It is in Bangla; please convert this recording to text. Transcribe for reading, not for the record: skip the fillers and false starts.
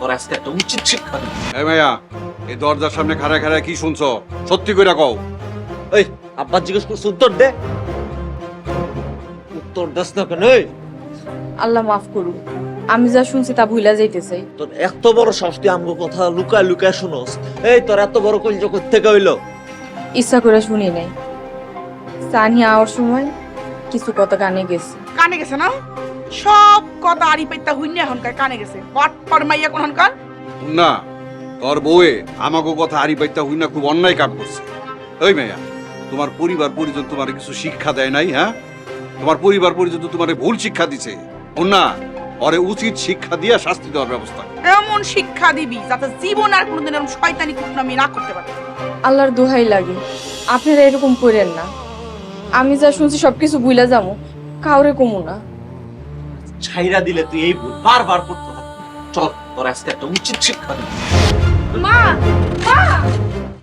তোর আজকে একটা উচিত শিক্ষা দিই। এই মাইয়া, এই দরজার সামনে খাড়া খাড়া কি শুনছো? সত্যি কইরা কও। এই আব্বা জিজ্ঞেস করছে উত্তর দে। উত্তর দাস না কেন? এই আল্লাহ মাফ করুন, আমি যা শুনছি তা ভুলা যাইতেছে। তোর এত বড় সাহস, তুই আমগো কথা লুকায় লুকায় শুনোস? এই তোর এত বড় কলিজা কোত্থেকে হইলো? ইচ্ছা করে শুনি নাই, সানিয়া আওয়ার সময় কিছু কথা কানে গেছে। কানে গেছে না? সব কথা আড়ি পাইতা হইনি এখনকার কানে গেছে। বাট ফরমাইয়া কোনখানকার? না, তোর বউয়ে আমাকে কথা হারি পাইতা হই না খুব অন্যায় কাম করছে। ওই মাইয়া, তোমার পরিবার পরিজন তোমার কিছু শিক্ষা দেয় নাই? হ্যাঁ, তোমার পরিবার পরিজন তো তোমার ভুল শিক্ষা দিছে। না, ওরে উচিত শিক্ষা দিয়া শাস্তি দেওয়ার ব্যবস্থা। এমন শিক্ষা দিবি যাতে জীবন আর কোনোদিন এরকম শয়তানি কুটনামি না করতে পারে। আল্লাহর দোহাই লাগে, আপনারা এরকম করেন না। আমি যা শুনছি সবকিছু ভুলা যাবো, কাউরে কমু না। ছাইরা দিলে তুই এই ভুল বারবার করতে থাকবি। চল তোর আজকে একটা উচিত শিক্ষা দিই। মা